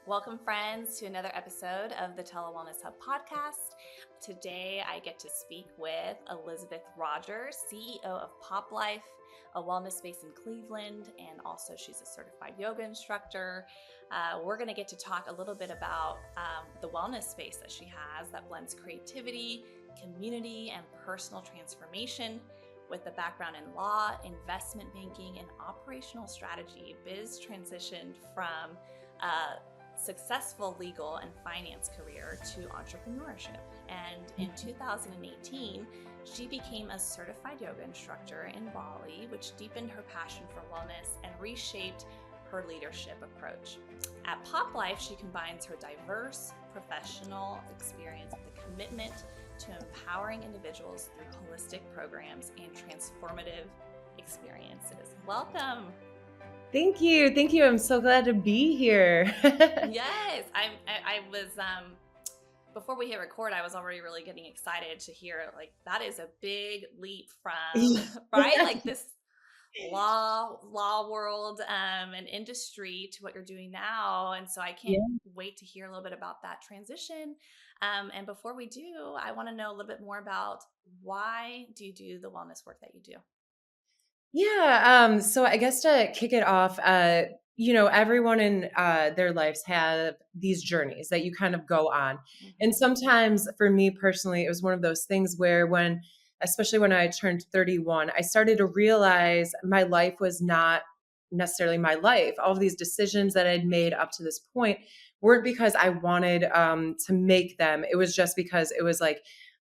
Welcome, friends, to another episode of the TeleWellness Hub podcast. Today, I get to speak with Elizabeth Rogers, CEO of Pop Life, a wellness space in Cleveland, and also she's a certified yoga instructor. We're going to get to talk a little bit about the wellness space that she has that blends creativity, community, and personal transformation. With a background in law, investment banking, and operational strategy, Biz transitioned from successful legal and finance career to entrepreneurship. And in 2018, she became a certified yoga instructor in Bali, which deepened her passion for wellness and reshaped her leadership approach. At Pop Life, she combines her diverse professional experience with a commitment to empowering individuals through holistic programs and transformative experiences. Welcome. Thank you. Thank you. I'm so glad to be here. Yes, I was before we hit record, I was already really getting excited to hear like that is a big leap from right like this law world and industry to what you're doing now, and so I can't Yeah. wait to hear a little bit about that transition. And before we do, I want to know a little bit more about why do you do the wellness work that you do? Yeah. So I guess to kick it off, everyone in their lives have these journeys that you kind of go on. And Mm-hmm. sometimes for me personally, it was one of those things where especially when I turned 31, I started to realize my life was not necessarily my life. All of these decisions that I'd made up to this point weren't because I wanted to make them. It was just because it was like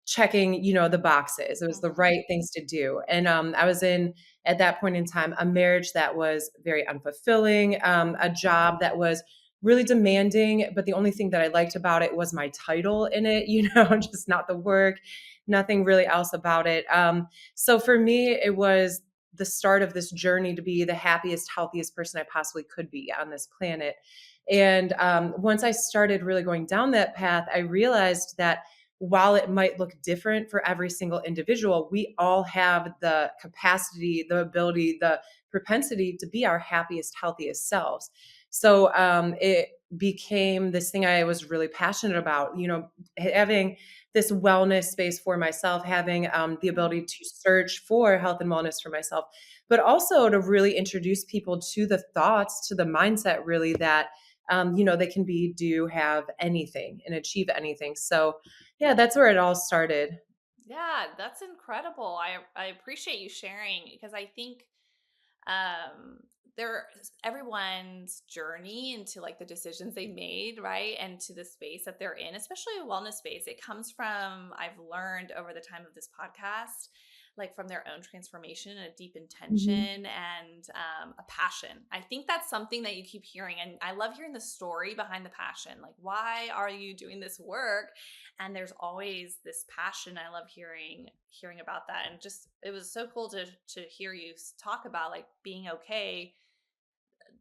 checking, the boxes. It was the Mm-hmm. right things to do. And I was in, at that point in time, a marriage that was very unfulfilling, a job that was really demanding. But the only thing that I liked about it was my title in it, just not the work, nothing really else about it. So for me, it was the start of this journey to be the happiest, healthiest person I possibly could be on this planet. And once I started really going down that path, I realized that while it might look different for every single individual, we all have the capacity, the ability, the propensity to be our happiest, healthiest selves. So it became this thing I was really passionate about, having this wellness space for myself, having the ability to search for health and wellness for myself, but also to really introduce people to the thoughts, to the mindset, really, that they can do, have anything and achieve anything. So yeah, that's where it all started. Yeah, that's incredible. I appreciate you sharing because I think um there everyone's journey into like the decisions they made, right? And to the space that they're in, especially a wellness space. It comes from, I've learned over the time of this podcast, like from their own transformation and a deep Mhm. intention and a passion. I think that's something that you keep hearing. And I love hearing the story behind the passion. Like, why are you doing this work? And there's always this passion. I love hearing about that, and just it was so cool to hear you talk about like being okay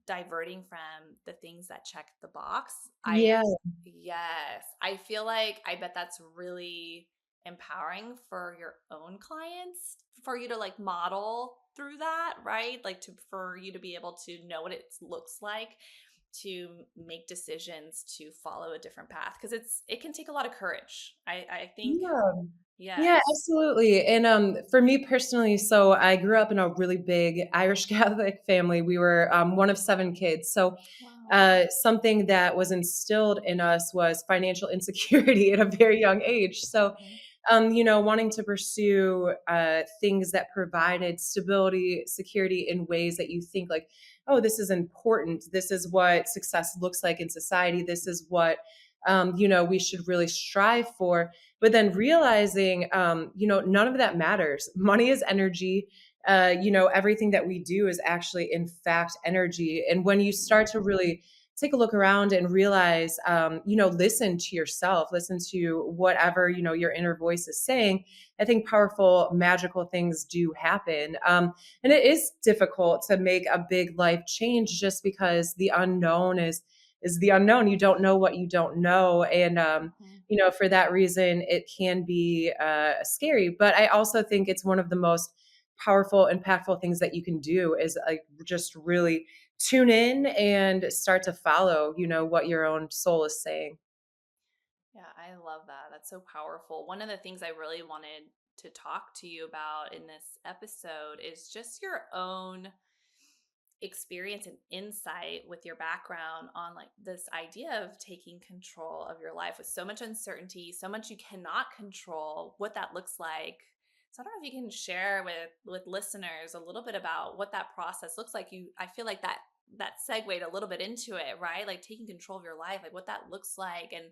diverting from the things that check the box. I Yeah. Yes, I feel like I bet that's really empowering for your own clients, for you to like model through that, right? Like to for you to be able to know what it looks like to make decisions to follow a different path, because it can take a lot of courage. I think Yeah. Yeah, yes. absolutely. And for me personally, so I grew up in a really big Irish Catholic family. We were one of seven kids. So Wow. something that was instilled in us was financial insecurity at a very young age. So Mhm. wanting to pursue things that provided stability, security in ways that you think like, oh, this is important. This is what success looks like in society. This is what we should really strive for. But then realizing, none of that matters. Money is energy. Everything that we do is actually, in fact, energy. And when you start to really take a look around and realize, listen to yourself, listen to whatever, your inner voice is saying. I think powerful, magical things do happen. And it is difficult to make a big life change just because the unknown is the unknown. You don't know what you don't know. And, Mhm. for that reason, it can be scary. But I also think it's one of the most powerful, impactful things that you can do is like just really tune in and start to follow, what your own soul is saying. Yeah, I love that. That's so powerful. One of the things I really wanted to talk to you about in this episode is just your own experience and insight with your background on like this idea of taking control of your life with so much uncertainty, so much you cannot control, what that looks like. So I don't know if you can share with listeners a little bit about what that process looks like. I feel like that segued a little bit into it, right? Like taking control of your life, like what that looks like, and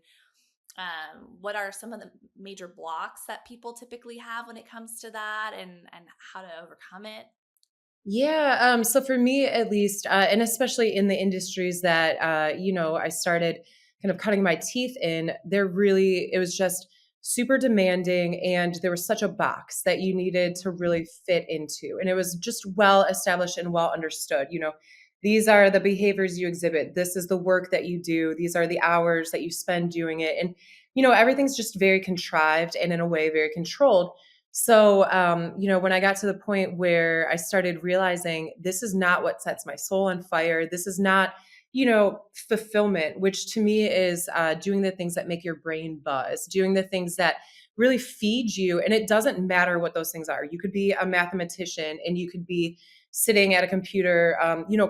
what are some of the major blocks that people typically have when it comes to that, and how to overcome it. Yeah, so for me at least, and especially in the industries that I started kind of cutting my teeth in, it was just super demanding, and there was such a box that you needed to Mhm. really fit into, and it was just well established and well understood. These are the behaviors you exhibit. This is the work that you do. These are the hours that you spend doing it, and everything's just very contrived and in a way very controlled. So, when I got to the point where I started realizing this is not what sets my soul on fire, this is not, fulfillment, which to me is doing the things that make your brain buzz, doing the things that really feed you. And it doesn't matter what those things are. You could be a mathematician and you could be sitting at a computer,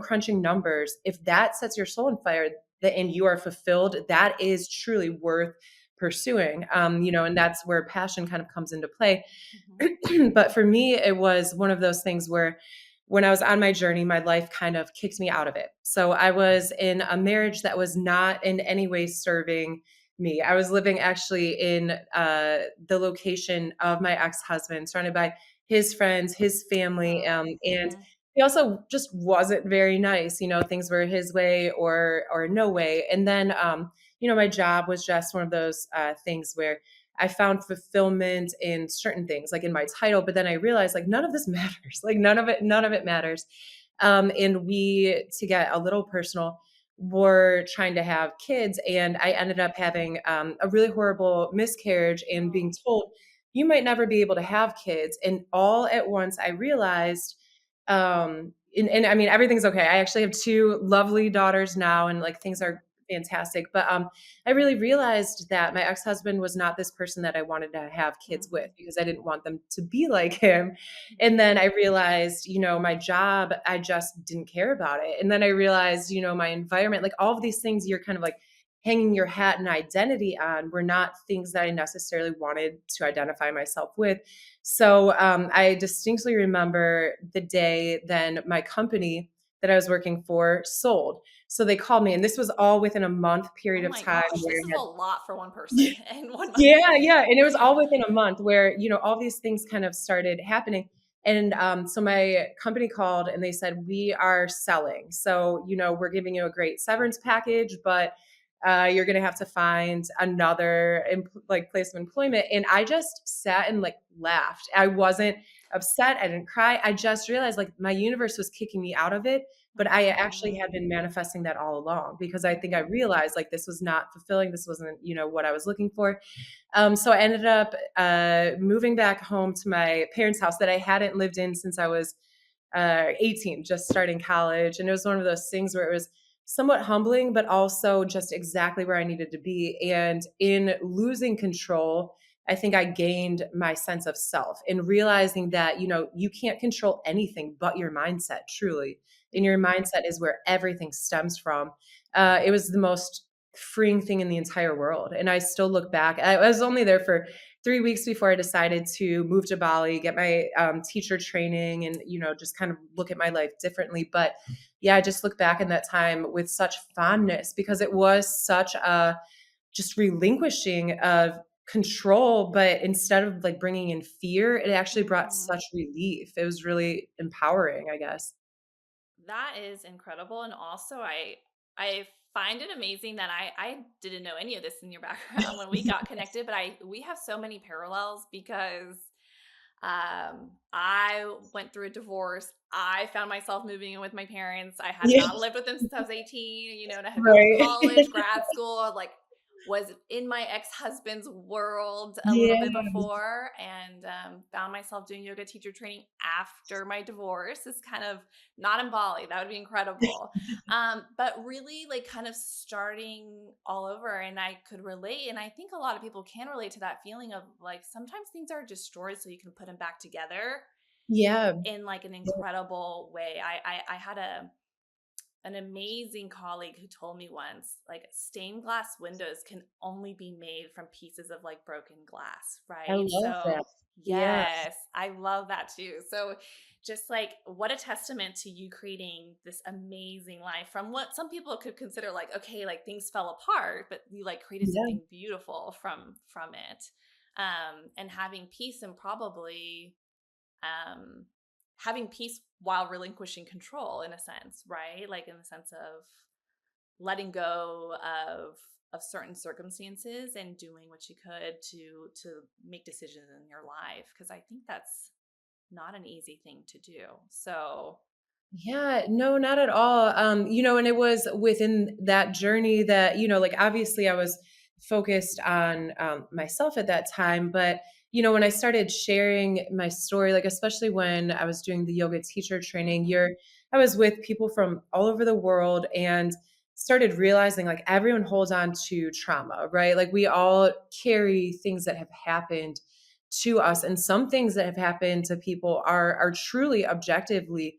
crunching numbers. If that sets your soul on fire and you are fulfilled, that is truly worth pursuing. And that's where passion kind of comes into play. Mhm. But for me, it was one of those things where when I was on my journey, my life kind of kicked me out of it. So I was in a marriage that was not in any way serving me. I was living actually in the location of my ex husband, surrounded by his friends, his family. Oh. And Mhm. he also just wasn't very nice. Things were his way or no way. And then, my job was just one of those things where I found fulfillment in certain things, like in my title, but then I realized like none of this matters. Like none of it matters. And we, to get a little personal, were trying to have kids, and I ended up having a really horrible miscarriage and being Oh. told you might never be able to have kids. And all at once, I realized, and I mean everything's okay. I actually have two lovely daughters now, and like things are fantastic. But I really realized that my ex-husband was not this person that I wanted to have kids with Mhm. because I didn't want them to be like him. And Mhm. then I realized, my job, I just didn't care about it. And then I realized, my environment, like all of these things you're kind of like hanging your hat and identity on were not things that I necessarily wanted to identify myself with. So I distinctly remember the day then my company that I was working for sold. So they called me, and this was all within a month period Oh of my time gosh, where this I is a had lot for one person yeah, in 1 month. yeah, yeah, and it was all within a month where, all these things kind of started happening, and, so my company called and they said, "We are selling, so, we're giving you a great severance package, but, you're gonna have to find another place of employment," and I just sat and, like, laughed. I wasn't upset, I didn't cry, I just realized, like, my universe was kicking me out of it, but I actually Mhm. had been manifesting that all along because I think I Mhm. realized, like, this was not fulfilling, this wasn't, what I was looking for. So I ended up moving back home to my parents' house that I hadn't lived in since I was 18, just starting college. And it was one of those things where it was somewhat humbling, but also just exactly where I needed to be. And in losing control, I think I gained my sense of self in realizing that, you can't control anything but your mindset, truly. And your Mhm. mindset is where everything stems from. It was the most freeing thing in the entire world. And I still look back. I was only there for 3 weeks before I decided to move to Bali, get my teacher training, and just kind of look at my life differently. But yeah, I just look back in that time with such fondness because it was such a just relinquishing of control. But instead of like bringing in fear, it actually brought Mhm. such relief. It was really empowering, I guess. That is incredible, and also I find it amazing that I didn't know any of this in your background when we got connected, but I we have so many parallels because I went through a divorce. I found myself moving in with my parents. I had Yeah, not lived with them since I was 18, and I had gone through right. college, grad school, like was in my ex-husband's world a little Yeah. bit before, and found myself doing yoga teacher training after my divorce. Is kind of not in Bali. That would be incredible. But really like kind of starting all over, and I could relate. And I think a lot of people can relate to that feeling of like sometimes things are destroyed so you can put them back together Yeah. in like an incredible way. I had an amazing colleague who told me once like stained glass windows can only be made from pieces of like broken glass, I right? love that. So Yeah. yes, I love that too. So just like what a testament to you creating this amazing life from what some people could consider like okay, like things fell apart, but you like created Yeah. something beautiful from it. And having peace and probably um, having peace while relinquishing control in a sense, right? Like in the sense of letting go of certain circumstances and doing what you could to make decisions in your life because I think that's not an easy thing to do. So, Yeah, no, not at all. And it was within that journey that, like obviously I was focused on myself at that time, but when I started sharing my story, like especially when I was doing the yoga teacher training, mhm. I was with people from all over the world and started realizing like everyone holds on to trauma, right? Like we all carry things that have happened to us, and some things that have happened to people are truly objectively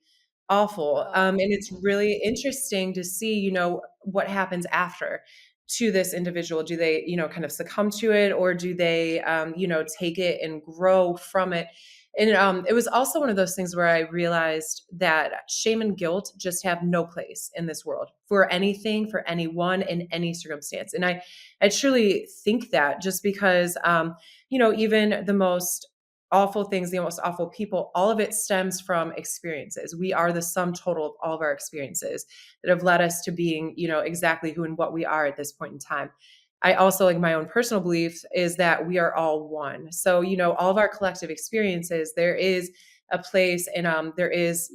awful. And Oh, it's really interesting to see, what happens after to this individual. Do they, kind of succumb to it, or do they, take it and grow from it? And it was also one of those things where I realized that shame and guilt just have no place in this world for anything, for anyone, in any circumstance. And I truly think that just because, even the most awful things, the most awful people, all of it stems from experiences. We are the sum total of all of our experiences that have led us to being, exactly who and what we are at this point in time. I also, like, my own personal belief is that we are all one. So, all of our collective experiences, there is a place and there is,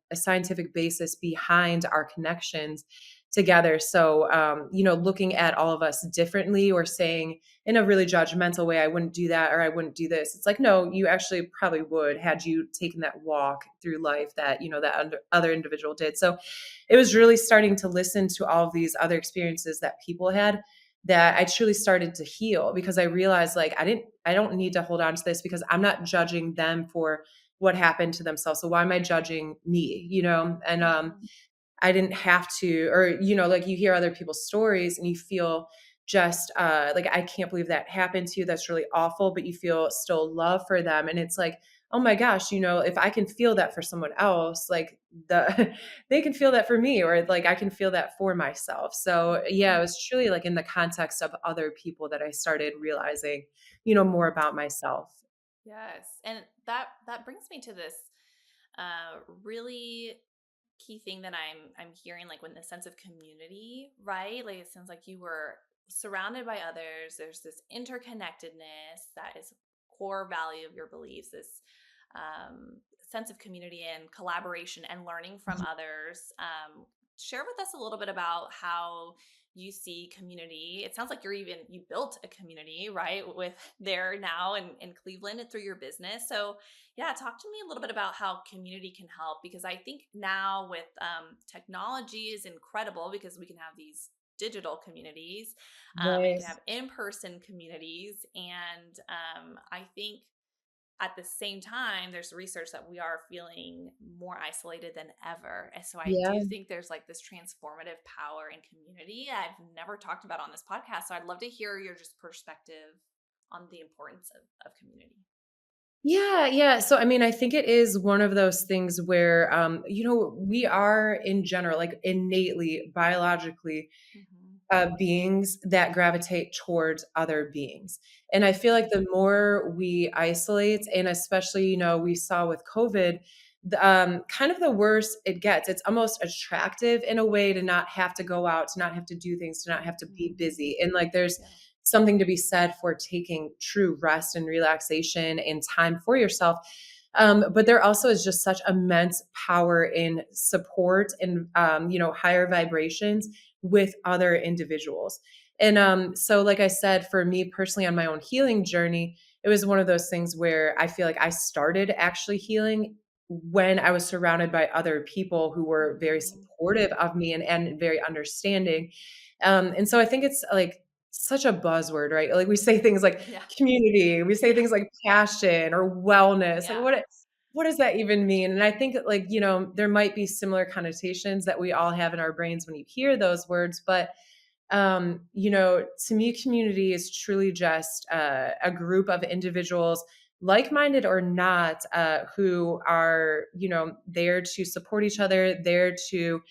a scientific basis behind our connections together. So, looking at all of us differently or saying, in a really judgmental way, I wouldn't do that or I wouldn't do this. It's like, no, you actually probably would had you taken that walk through life that, that other individual did. So it was really starting to listen to all of these other experiences that people had that I truly started to heal because I realized like I don't need to hold on to this because I'm not judging them for what happened to themselves. So why am I judging me, And mhm. I didn't have to, or, like you hear other people's stories and you feel just like, I can't believe that happened to you. That's really awful, but you feel still love for them. And it's like, oh my gosh, if I can feel that for someone else, like they can feel that for me, or like I can feel that for myself. So yeah, it Mhm. was truly like in the context of other people that I started realizing, more about myself. Yes. And that brings me to this really key thing that I'm hearing like when the sense of community, right? Like it sounds like you were surrounded by others. There's this interconnectedness that is core value of your beliefs, this sense of community and collaboration and learning from others. Share with us a little bit about how you see community. It sounds like you built a community, right? With there now in Cleveland and through your business. So yeah, talk to me a little bit about how community can help because I think now with technology is incredible because we can have these digital communities, and you Right. can have in-person communities, and I think at the same time there's research that we are feeling more isolated than ever, and so I do Yeah. think there's like this transformative power in community I've never talked about on this podcast, so I'd love to hear your just perspective on the importance of community. Yeah, yeah. So, I mean, I think it is one of those things where, we are in general, like innately, biologically, Hmm. beings that gravitate towards other beings. And I feel like Hmm. the more we isolate, and especially, we saw with COVID, kind of the worse it gets. It's almost attractive in a way to not have to go out, to not have to do things, to not have to be Hmm. busy. And like, there's Yeah. something to be said for taking true rest and relaxation and time for yourself. But there also is just such immense power in support and, higher vibrations with other individuals. And so, like I said, for me personally on my own healing journey, it was one of those things where I feel like I started actually healing when I was surrounded by other people who were very Mhm. supportive of me and very understanding. And so I think it's like such a buzzword, right? Like we say things like Yeah. community, we say Yeah. things like passion or wellness. Like Yeah. what does that even mean? And I think like, there might be similar connotations that we all have in our brains when you hear those words, but to me, community is truly just a group of individuals, like-minded or not, who are, there to support each other, there to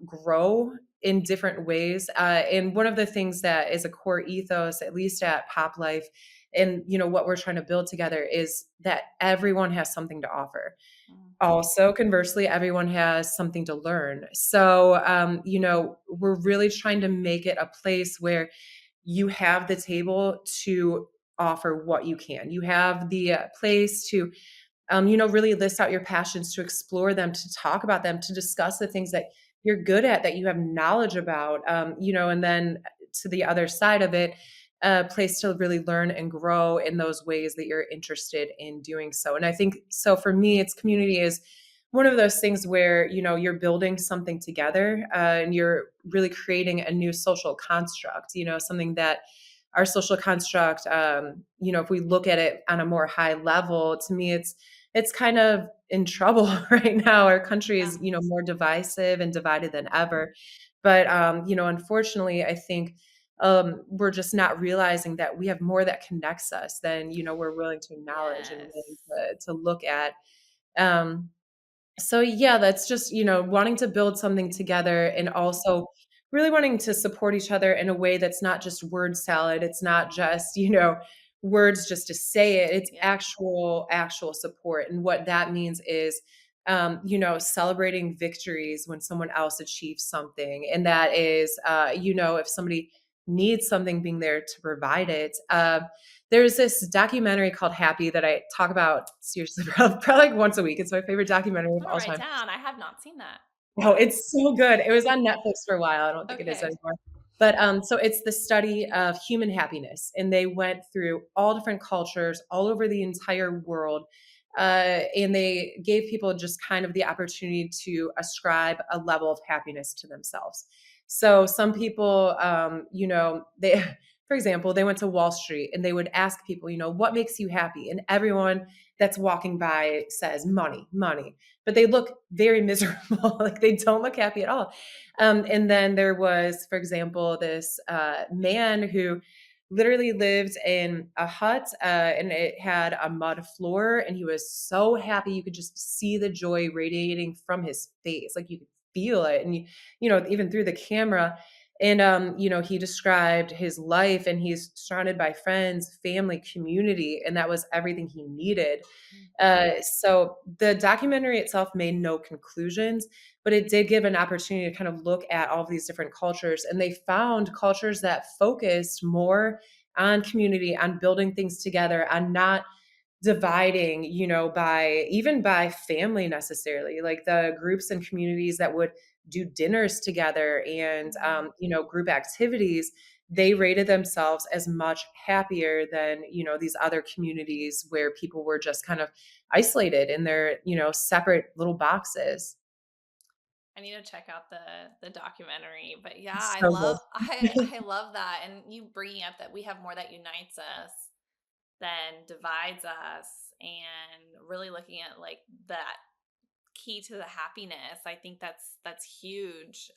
grow in different ways. And one of the things that is a core ethos, at least at Pop Life, and what we're trying to build together is that everyone has something to offer. Mm. Also, conversely, everyone has something to learn. So, we're really trying to make it a place where you have the table to offer what you can. You have the place to really list out your passions, to explore them, to talk about them, to discuss the things that you're good at, that you have knowledge about, and then to the other side of it, a place to really learn and grow in those ways that you're interested in doing so. And I think so for me, it's community is one of those things where, you're building something together, and you're really creating a new social construct, something that our social construct, if we look at it on a more high level, to me, it's kind of in trouble right now. Our country Yeah. is, more divisive and divided than ever. But, unfortunately, I think, we're just not realizing that we have more that connects us than, we're willing to acknowledge and willing Yes. to look at. Um, so yeah, that's just, wanting to build something together and Mhm. also really wanting to support each other in a way that's not just word salad. It's not just, words just to say it. It's Yeah. actual support. And what that means is, celebrating victories when someone else achieves something. And that is, if somebody needs something, being there to provide it. There's this documentary called Happy that I talk about seriously probably like once a week. It's my favorite documentary I'm of gonna all write time. down. I have not seen that. Oh, it's so good. It was on Netflix for a while. I don't think it is Okay. anymore. But, so it's the study of human happiness, and they went through all different cultures all over the entire world, and they gave people just kind of the opportunity to ascribe a level of happiness to themselves. So some people, they for example, they went to Wall Street and they would ask people, "What makes you happy?" And everyone that's walking by says, "Money, money." But they look very miserable. Like they don't look happy at all. And then there was, for example, this man who literally lived in a hut, and it had a mud floor, and he was so happy. You could just see the joy radiating from his face. Like you could feel it. And even through the camera. And he described his life, and he's surrounded by friends, family, community, and that was everything he needed. Mm. So the documentary itself made no conclusions, but it did give an opportunity to kind of look at all of these different cultures. And they found cultures that focused more on community, on building things together, on not dividing, by family necessarily, like the groups and communities that would do dinners together and, Mhm. group activities, they rated themselves as much happier than, these other communities where people were just kind of isolated in their, separate little boxes. I need to check out the documentary. But yeah, It's I so good. love I love that. And you bringing up that we have more that unites us than divides us, and really looking at like that key to the happiness. I think that's huge.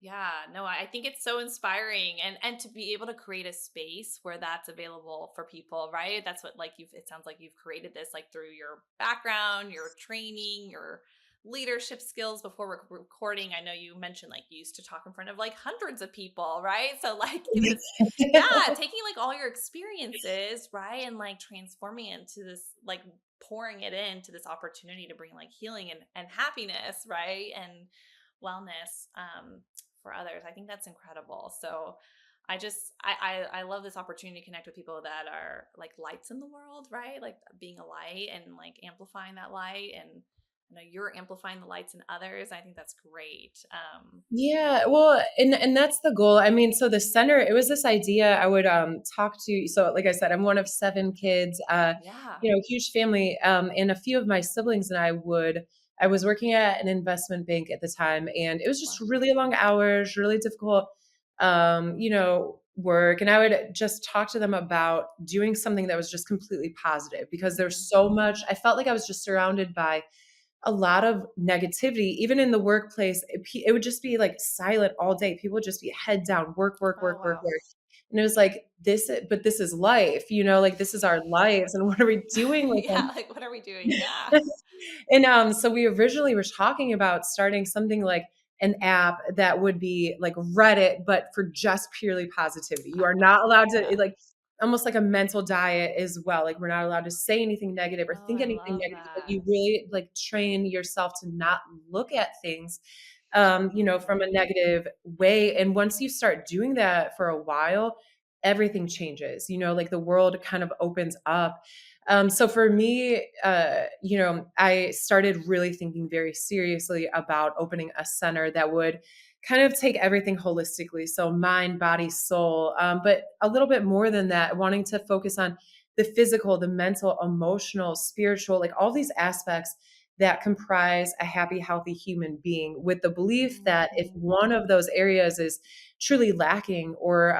Yeah, no, I think it's so inspiring, and to be able to create a space where that's available for people, right? That's what, like, you've it sounds like you've created this like through your background, your training, your leadership skills before recording. I know you mentioned like you used to talk in front of like hundreds of people, right? So like this, yeah, taking like all your experiences, right, and like transforming it into this, like pouring it into this opportunity to bring like healing and happiness, right, and wellness, for others. I think that's incredible. So, I love this opportunity to connect with people that are like lights in the world, right? Like being a light and like amplifying that light. And I know you're amplifying the lights in others. I think that's great. Yeah, well, and that's the goal. I mean, so the center, it was this idea I would talk to. So, like I said, I'm one of 7 kids, Yeah. huge family. And a few of my siblings and I was working at an investment bank at the time, and it was just Wow. really long hours, really difficult, work. And I would just talk to them about doing something that was just completely positive because Hmm. there's so much. I felt like I was just surrounded by a lot of negativity, even in the workplace. It would just be like silent all day. People would just be head down, work, work, Oh, work, work, wow. work. And it was like, but this is life, like this is our lives. And what are we doing with Yeah. Like, what are we doing? Yeah. them? And so we originally were talking about starting something like an app that would be like Reddit, but for just purely positivity. You are not allowed to, Yeah. like, almost like a mental diet as well. Like, we're not allowed to say anything negative or Oh, think I anything love negative, but that. you really like train yourself to not look at things, from a Mm. negative way. And once you start doing that for a while, everything changes, like the world kind of opens up. So for me, I started really thinking very seriously about opening a center that would kind of take everything holistically. So mind, body, soul, but a little bit more than that, wanting to focus on the physical, the mental, emotional, spiritual, like all these aspects that comprise a happy, healthy human being, with the belief that if Mhm. one of those areas is truly lacking, or,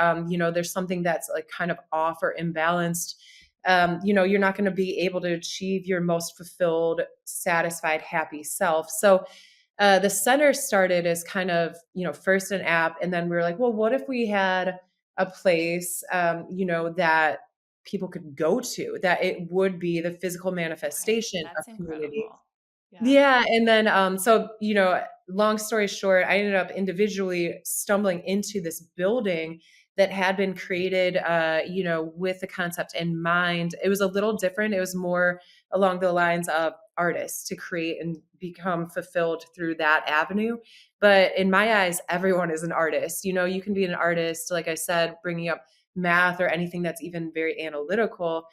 there's something that's like kind of off or imbalanced, you're not going to be able to achieve your most fulfilled, satisfied, happy self. So the center started as kind of, first an app. And then we were like, well, what if we had a place, that people could go to, that it would be the physical Right. manifestation of That's community. incredible. Yeah. Yeah, and then, long story short, I ended up individually stumbling into this building that had been created, with the concept in mind. It was a little different. It was more along the lines of artists to create and become fulfilled through that avenue. But in my eyes, everyone is an artist. You can be an artist, like I said, bringing up math or anything that's even very analytical.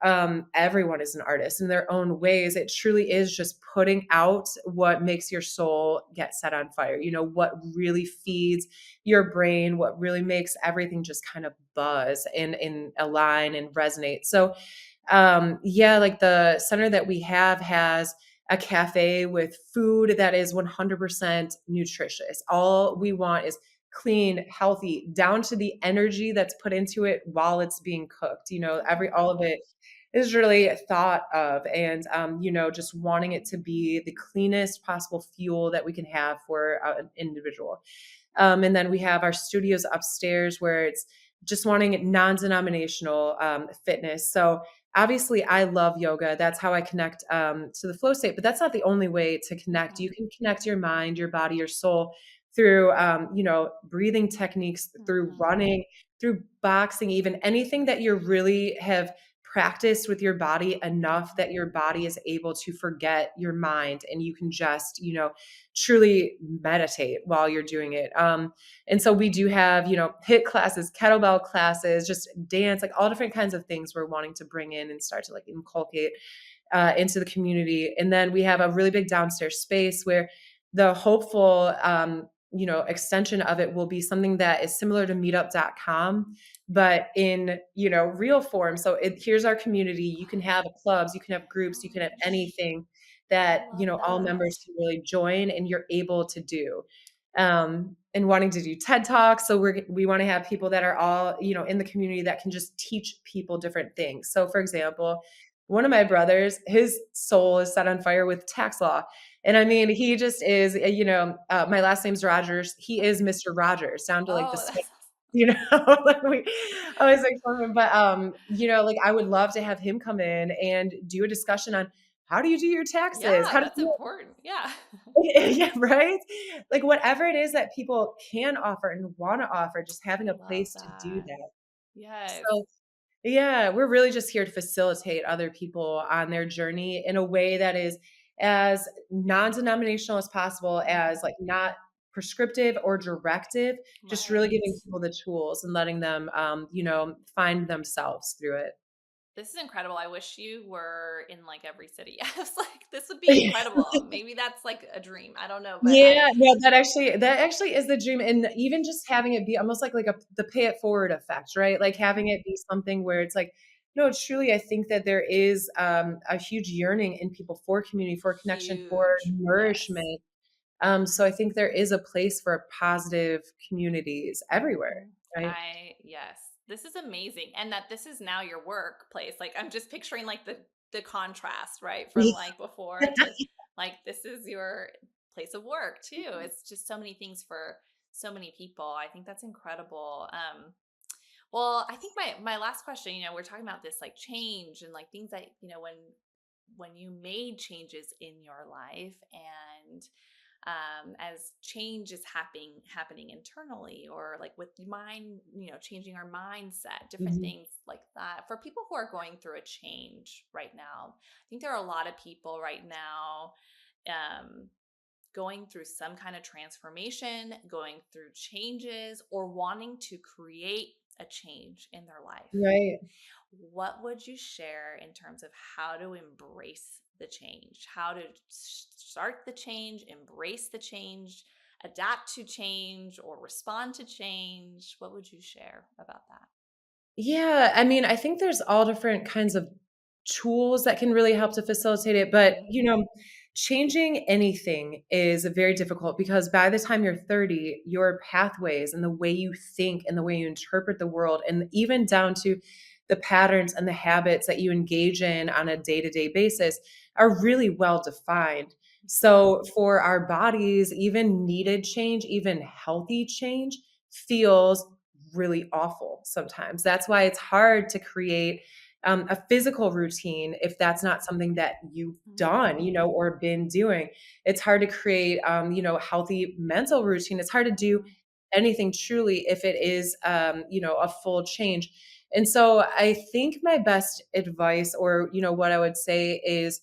Everyone is an artist in their own ways. It truly is just putting out what makes your soul get set on fire. What really feeds your brain, what really makes everything just kind of buzz and align and resonate. So, yeah, like the center that we have has a cafe with food that is 100% nutritious. All we want is clean, healthy, down to the energy that's put into it while it's being cooked. That's Every all of incredible. it is really thought of, and just wanting it to be the cleanest possible fuel that we can have for an individual. And then we have our studios upstairs where it's just wanting non-denominational fitness. So obviously I love yoga. That's how I connect to the flow state, but that's not the only way to connect. You Mhm. can connect your mind, your body, your soul through breathing techniques, through Mhm. running, through boxing, even anything that you really have practiced with your body enough Mhm. that your body is able to forget your mind, and you can just, truly meditate while you're doing it. And so we do have, hit classes, kettlebell classes, just dance, like all different kinds of things we're wanting to bring in and start to like inculcate into the community. And then we have a really big downstairs space where the hopeful, extension of it will be something that is similar to meetup.com, but in, real form. So here's our community. You can have clubs, you can have Oh groups, you my can have gosh. anything I that, love all that. members can really join and you're able to do. And wanting to do TED Talks. So we want to have people that are all, in the community that can just teach people different things. So for example, one of my brothers, his soul is set on fire with tax law. And I mean, he just is, my last name's Rogers. He is Mr. Rogers, down to like the Oh, space, that's you know, like we always make fun of him. But, like I would love to have him come in and do a discussion on how do you do your taxes? yeah, How do that's you important. Yeah. Yeah, right? Like, whatever it is that people can offer and wanna offer, just having I a love place to do that. that. Yes. So, yeah, we're really just here to facilitate other people on their journey in a way that is as non-denominational as possible, as, Mhm. like, not prescriptive or directive, just really Right. giving people the tools and letting them, find themselves through it. This is incredible. I wish you were in like every city. I was like, this would be incredible. Maybe that's like a dream. I don't know, but I Yeah, no, that actually is the dream, and even just having it be almost like a the pay it forward effect, right? Like, having it be something where it's like, no, truly, I think that there is, a huge yearning in people for community, for connection, for huge. Yes. nourishment, so I think there is a place for positive communities everywhere, Mhm. right? Yes. This is amazing. And that this is now your workplace. Like I'm just picturing like the contrast, right? From like before to like this is your place of work too. It's just so many things for so many people. I think that's incredible. Well, I think my last question, we're talking about this like change and like things that, when you made changes in your life and as change is happening internally or like with mind, changing our mindset, different Mhm. things like that. For people who are going through a change right now, I think there are a lot of people right now um, going through some kind of transformation, going through changes, or wanting to create a change in their life. Right. What would you share in terms of how to embrace the change, how to start the change, embrace the change, adapt to change, or respond to change? What would you share about that? Yeah, I mean, I think there's all different kinds of tools that can really help to facilitate it, but, Mhm. changing anything is very difficult because by the time you're 30, your pathways and the way you think and the way you interpret the world, and even down to the patterns and the habits that you engage in on a day-to-day basis are really well defined. So, for our bodies, even needed change, even healthy change feels really awful sometimes. That's why it's hard to create a physical routine if that's not something that you've done, Mhm. or been doing. It's hard to create, healthy mental routine. It's hard to do Mhm. anything truly if it is, a full change. And so I think my best advice, or, what I would say is,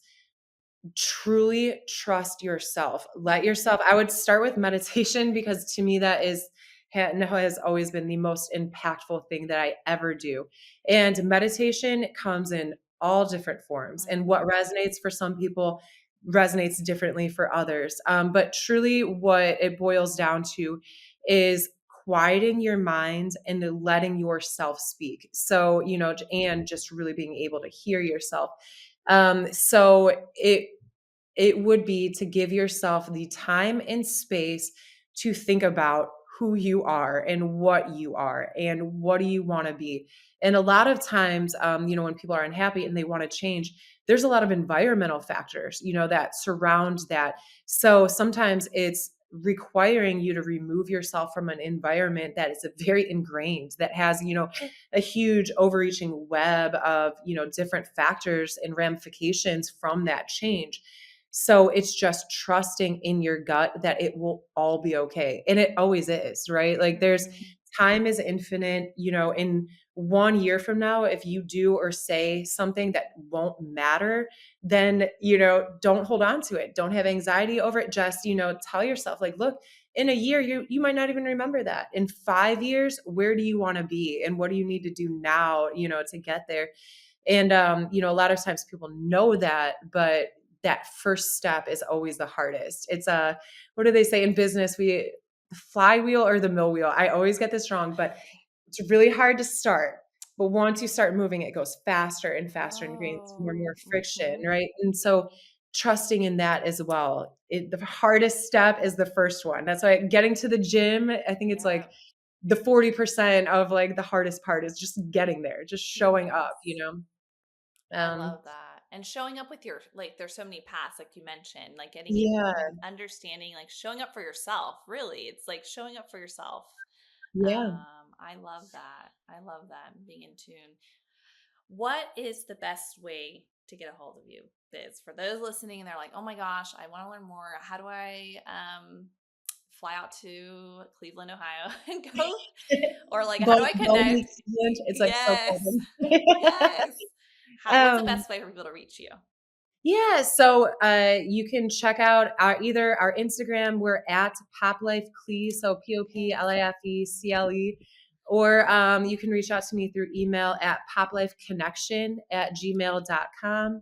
truly trust yourself. Let Mhm. yourself I would start with meditation because to me that is has always been the most impactful thing that I ever do. And meditation comes in all different forms, and what Mhm. resonates for some people resonates differently for others. But truly what it boils down to is quieting your mind and letting yourself speak. So, and just really being able to hear yourself. So it would be to give yourself the time and space to think about who you are and what you are and what do you want to be. And a lot of times, when people are unhappy and they want to change, there's a lot of environmental factors, that surround that. So sometimes it's requiring you to remove yourself from an environment that is a very ingrained, that has, a huge overreaching web of, different factors and ramifications from that change. So it's just trusting in your gut that it will all be okay. And it always is, right? Like, there's Mhm. time is infinite, in 1 year from now, if you do or say something that won't matter, then, don't hold on to it. Don't have anxiety over it. Just, tell yourself, like, look, in a year, you might not even remember that. In 5 years, where do you want to be? And what do you need to do now, to get there? And, a lot of times people know that, but that first step is always the hardest. It's a, what do they say in business? The flywheel or the mill wheel. I always get this wrong, but it's really hard to start. But once you start moving, it goes faster and faster and gains more and Oh. more friction, Mhm. right? And so trusting in that as well. The hardest step is the first one. That's why getting to the gym, I think it's Yeah. like the 40% of like the hardest part is just getting there, just showing up, Yes. I Um, love that. And showing up with your like there's so many paths like you mentioned, like getting in yeah, understanding like showing up for yourself, really. It's like showing up for yourself. yeah. I love that. I love that and being in tune. What is the best way to get a hold of you, Biz? For those listening and they're like, "Oh my gosh, I want to learn more. How do I fly out to Cleveland, Ohio and go or like how do I Balmy connect?" Cleveland, it's like so Yes. cold. Yes. What's the Um, best way for people to reach you? Yeah, so you can check out either our Instagram, we're at PopLifeCle, so Okay. POPLIFECLE, or you can reach out to me through email at poplifeconnection@gmail.com.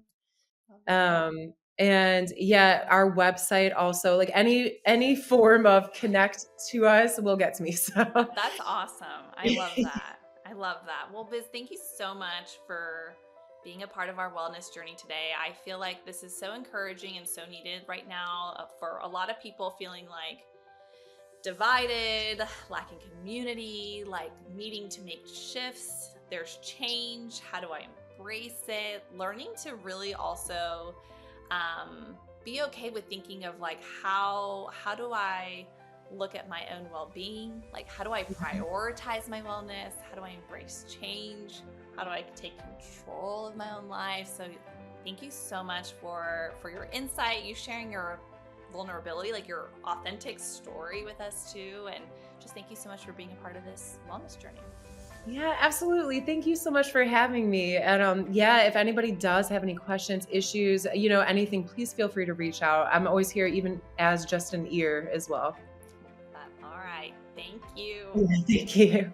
Love that. And yeah, our website also, like any form of connect to us will get to me. So That's awesome. I love that. I love that. Well, Biz, thank you so much for being a part of our wellness journey today. I feel like this is so encouraging and so needed right now for a lot of people feeling like divided, lacking community, like needing to make shifts. There's change. How do I embrace it? Learning to really also be okay with thinking of like how do I look at my own well-being? Like how do I prioritize my wellness? How do I embrace change? How do I take control of my own life? So thank you so much for your insight, you sharing your vulnerability, like your authentic story with us too. And just thank you so much for being a part of this wellness journey. yeah, absolutely. Thank you so much for having me. And yeah, if anybody does have any questions, issues, anything, please feel free to reach out. I'm always here, even as just an ear as well. But all right. Thank you. Yeah, thank you.